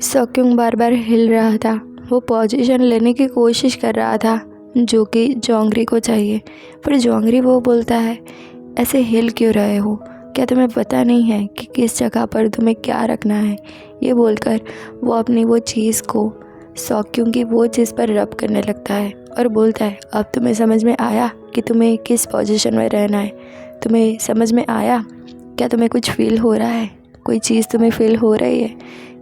सॉक्योंग बार बार हिल रहा था। वो पोजीशन लेने की कोशिश कर रहा था जो कि जोंगरी को चाहिए, पर जोंगरी वो बोलता है, ऐसे हिल क्यों रहे हो? क्या तुम्हें पता नहीं है कि किस जगह पर तुम्हें क्या रखना है? ये बोलकर वो अपनी वो चीज़ को सॉक्योंग की वो चीज़ पर रब करने लगता है और बोलता है, अब तुम्हें समझ में आया कि तुम्हें किस पोजीशन में रहना है? तुम्हें समझ में आया? क्या तुम्हें कुछ फील हो रहा है? कोई चीज़ तुम्हें फील हो रही है?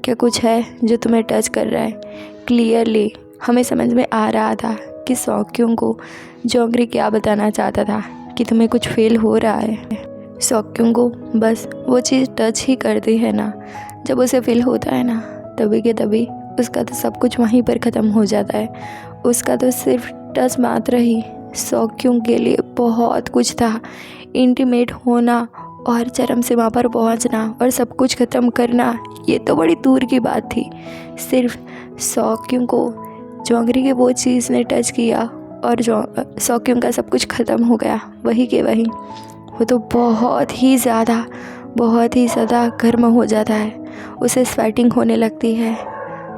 क्या कुछ है जो तुम्हें टच कर रहा है? क्लियरली हमें समझ में आ रहा था कि सॉक्योंग को जोंगरी क्या बताना चाहता था कि तुम्हें कुछ फील हो रहा है। सॉक्योंग को बस वो चीज़ टच ही करती है ना, जब उसे फील होता है ना, तभी के तभी उसका तो सब कुछ वहीं पर ख़त्म हो जाता है। उसका तो सिर्फ टच मात्र ही सॉक्योंग के लिए बहुत कुछ था। इंटीमेट होना और चरम सीमा पर पहुंचना और सब कुछ ख़त्म करना, ये तो बड़ी दूर की बात थी। सिर्फ सॉक्योंग को जोंगरी की वो चीज़ ने टच किया और सॉक्योंग का सब कुछ ख़त्म हो गया, वही के वही। वो तो बहुत ही ज़्यादा गर्म हो जाता है। उसे स्वेटिंग होने लगती है।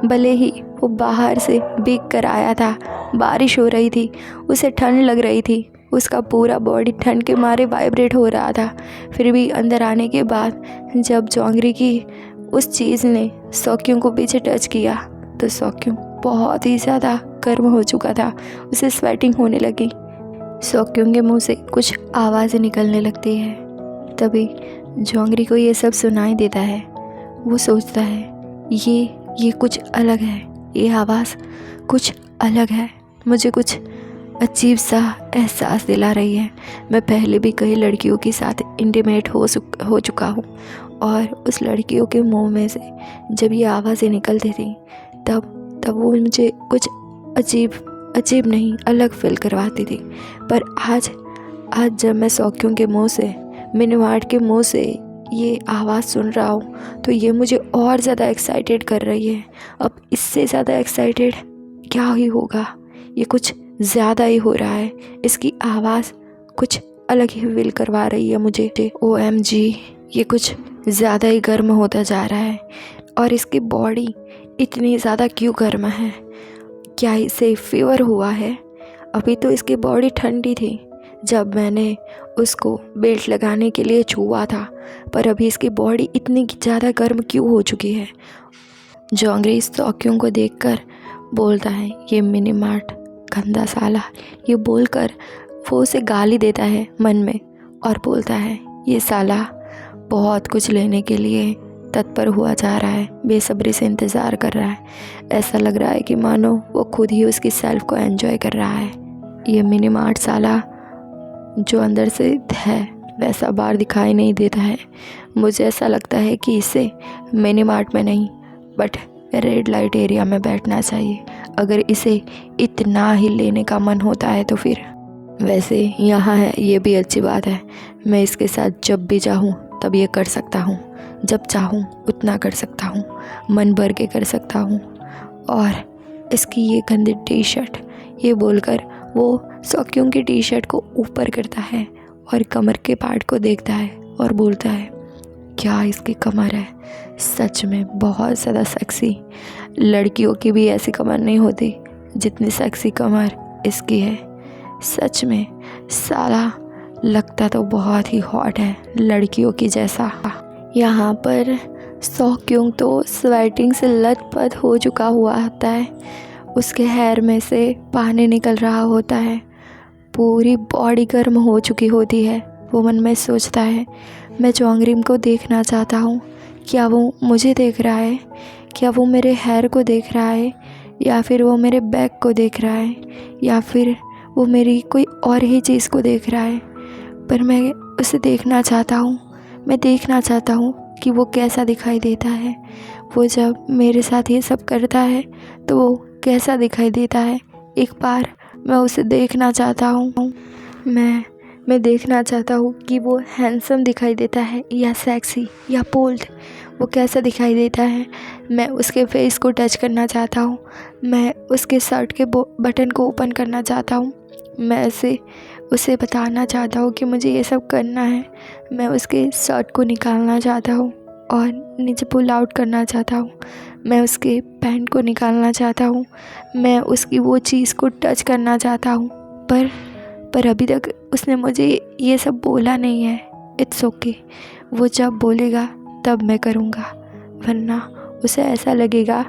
भले ही वो बाहर से भीग कर आया था, बारिश हो रही थी, उसे ठंड लग रही थी, उसका पूरा बॉडी ठंड के मारे वाइब्रेट हो रहा था। फिर भी अंदर आने के बाद जब जोंगरी की उस चीज़ ने सॉक्योंग को पीछे टच किया तो सॉक्योंग बहुत ही ज़्यादा गर्म हो चुका था। उसे स्वेटिंग होने लगी। सॉक्योंग के मुंह से कुछ आवाज़ें निकलने लगती है। तभी जोंगरी को ये सब सुनाई देता है। वो सोचता है ये कुछ अलग है, ये आवाज़ कुछ अलग है, मुझे कुछ अजीब सा एहसास दिला रही है। मैं पहले भी कई लड़कियों के साथ इंटीमेट हो चुका हूँ और उस लड़कियों के मुंह में से जब ये आवाज़ें निकलती थी तब वो मुझे कुछ अजीब नहीं अलग फील करवाती थी। पर आज जब मैं सॉक्योंग के मुंह से, मिनीमार्ट के मुंह से ये आवाज़ सुन रहा हूँ तो ये मुझे और ज़्यादा एक्साइटेड कर रही है। अब इससे ज़्यादा एक्साइटेड क्या ही होगा, ये कुछ ज़्यादा ही हो रहा है। इसकी आवाज़ कुछ अलग ही फील करवा रही है मुझे। OMG, ये कुछ ज़्यादा ही गर्म होता जा रहा है। और इसकी बॉडी इतनी ज़्यादा क्यों गर्म है? क्या इसे फीवर हुआ है? अभी तो इसकी बॉडी ठंडी थी जब मैंने उसको बेल्ट लगाने के लिए छुआ था, पर अभी इसकी बॉडी इतनी ज़्यादा गर्म क्यों हो चुकी है? जोंगरी सॉक्योंग को देखकर बोलता है, ये मिनीमार्ट गंदा साला। ये बोलकर वो उसे गाली देता है मन में और बोलता है, ये साला बहुत कुछ लेने के लिए तत्पर हुआ जा रहा है, बेसब्री से इंतज़ार कर रहा है। ऐसा लग रहा है कि मानो वो खुद ही उसकी सेल्फ को एंजॉय कर रहा है। ये मिनीमार्ट साला जो अंदर से है वैसा बाहर दिखाई नहीं देता है। मुझे ऐसा लगता है कि इसे मिनीमार्ट में नहीं बट रेड लाइट एरिया में बैठना चाहिए। अगर इसे इतना ही लेने का मन होता है तो फिर वैसे यहाँ है, ये भी अच्छी बात है। मैं इसके साथ जब भी चाहूँ तब ये कर सकता हूँ, जब चाहूँ उतना कर सकता हूँ, मन भर के कर सकता हूँ। और इसकी ये गंदी टी शर्ट, ये बोलकर वो सॉक्योंग की टी शर्ट को ऊपर करता है और कमर के पार्ट को देखता है और बोलता है, क्या इसकी कमर है, सच में बहुत ज़्यादा सेक्सी। लड़कियों की भी ऐसी कमर नहीं होती जितनी सेक्सी कमर इसकी है। सच में साला लगता तो बहुत ही हॉट है, लड़कियों की जैसा। यहाँ पर सॉक्योंग तो स्वेटिंग से लथपथ हो चुका हुआ होता है। उसके हेयर में से पानी निकल रहा होता है, पूरी बॉडी गर्म हो चुकी होती है। वो मन में सोचता है, मैं जोंगरी को देखना चाहता हूँ, क्या वो मुझे देख रहा है? क्या वो मेरे हेयर को देख रहा है, या फिर वो मेरे बैक को देख रहा है, या फिर वो मेरी कोई और ही चीज़ को देख रहा है? पर मैं उसे देखना चाहता हूँ। मैं देखना चाहता हूँ कि वो कैसा दिखाई देता है। वो जब मेरे साथ ये सब करता है तो वो कैसा दिखाई देता है। एक बार मैं उसे देखना चाहता हूँ। मैं देखना चाहता हूँ कि वो हैंडसम दिखाई देता है या सेक्सी या बोल्ड, वो कैसा दिखाई देता है। मैं उसके फेस को टच करना चाहता हूँ। मैं उसके शर्ट के बटन को ओपन करना चाहता हूँ। मैं उसे बताना चाहता हूँ कि मुझे ये सब करना है। मैं उसके शर्ट को निकालना चाहता हूँ। और नीचे पुल आउट करना चाहता हूँ। मैं उसके पैंट को निकालना चाहता हूँ, मैं उसकी वो चीज़ को टच करना चाहता हूँ, पर अभी तक उसने मुझे ये सब बोला नहीं है। इट्स ओके, वो जब बोलेगा तब मैं करूँगा, वरना उसे ऐसा लगेगा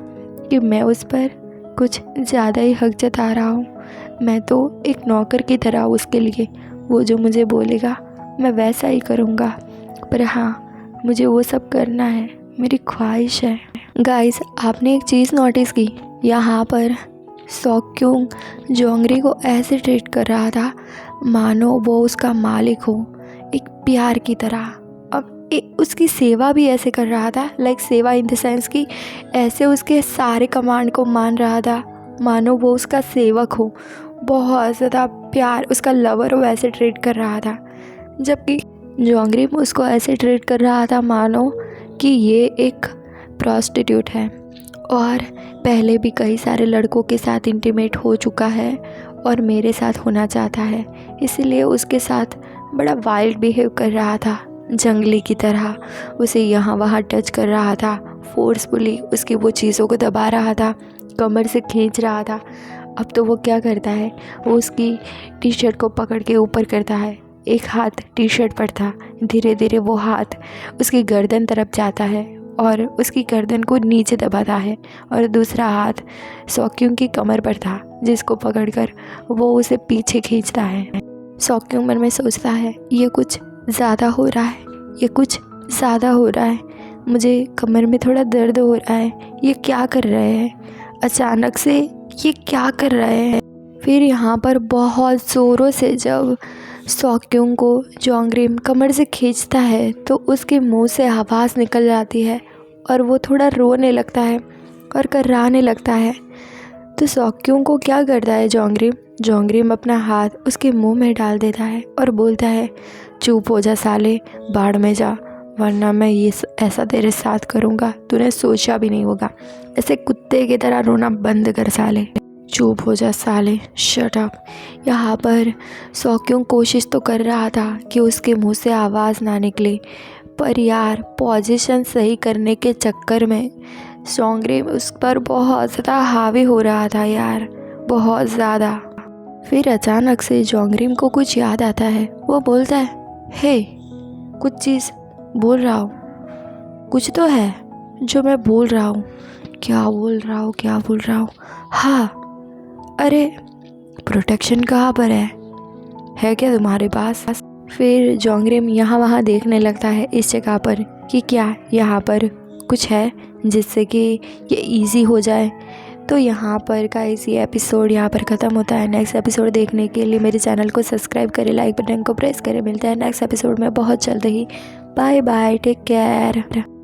कि मैं उस पर कुछ ज़्यादा ही हक जता रहा हूँ। मैं तो एक नौकर की तरह उसके लिए, वो जो मुझे बोलेगा मैं वैसा ही करूँगा। पर हाँ, मुझे वो सब करना है, मेरी ख्वाहिश है। गाइस, आपने एक चीज़ नोटिस की, यहाँ पर सॉक्योंग जोंगरी को ऐसे ट्रीट कर रहा था मानो वो उसका मालिक हो, एक प्यार की तरह। अब उसकी सेवा भी ऐसे कर रहा था, लाइक सेवा इन द सेंस कि ऐसे उसके सारे कमांड को मान रहा था मानो वो उसका सेवक हो, बहुत ज़्यादा प्यार, उसका लवर हो, ऐसे ट्रीट कर रहा था। जबकि जोंगरी उसको ऐसे ट्रीट कर रहा था मानो कि ये एक प्रॉस्टिट्यूट है और पहले भी कई सारे लड़कों के साथ इंटीमेट हो चुका है और मेरे साथ होना चाहता है, इसीलिए उसके साथ बड़ा वाइल्ड बिहेव कर रहा था, जंगली की तरह। उसे यहाँ वहाँ टच कर रहा था, फोर्सफुली उसकी वो चीज़ों को दबा रहा था, कमर से खींच रहा था। अब तो वो क्या करता है, वो उसकी टी शर्ट को पकड़ के ऊपर करता है, एक हाथ टी शर्ट पर था, धीरे धीरे वो हाथ उसकी गर्दन तरफ जाता है और उसकी गर्दन को नीचे दबाता है, और दूसरा हाथ सॉक्योंग की कमर पर था, जिसको पकड़कर वो उसे पीछे खींचता है। सॉक्योंग मन में सोचता है, ये कुछ ज़्यादा हो रहा है, ये कुछ ज़्यादा हो रहा है, मुझे कमर में थोड़ा दर्द हो रहा है, ये क्या कर रहे हैं, अचानक से ये क्या कर रहे हैं। फिर यहाँ पर बहुत ज़ोरों से जब सॉक्योंग को जोंगरी कमर से खींचता है तो उसके मुंह से आवाज़ निकल जाती है और वो थोड़ा रोने लगता है और कर्राने लगता है। तो सॉक्योंग को क्या करता है जोंगरी अपना हाथ उसके मुंह में डाल देता है और बोलता है, चुप हो जा साले, बाढ़ में जा, वरना मैं ये ऐसा तेरे साथ करूँगा तूने सोचा भी नहीं होगा। ऐसे कुत्ते की तरह रोना बंद कर साले, चुप हो जा साले, शट अप। यहाँ पर सॉक्योंग कोशिश तो कर रहा था कि उसके मुंह से आवाज़ ना निकले, पर यार पोजीशन सही करने के चक्कर में जोंगरी उस पर बहुत ज़्यादा हावी हो रहा था यार, बहुत ज़्यादा। फिर अचानक से जोंगरी को कुछ याद आता है, वो बोलता है, हे, कुछ चीज़ बोल रहा हूँ, कुछ तो है जो मैं बोल रहा हूँ, क्या बोल रहा हूँ, हाँ, अरे प्रोटेक्शन कहाँ पर है क्या तुम्हारे पास। फिर जोंगरी यहाँ वहाँ देखने लगता है इस जगह पर कि क्या यहाँ पर कुछ है जिससे कि ये इजी हो जाए। तो यहाँ पर गाइस ये एपिसोड यहाँ पर ख़त्म होता है। नेक्स्ट एपिसोड देखने के लिए मेरे चैनल को सब्सक्राइब करें, लाइक बटन को प्रेस करें। मिलते हैं नेक्स्ट एपिसोड में बहुत जल्द ही। Bye bye, take care.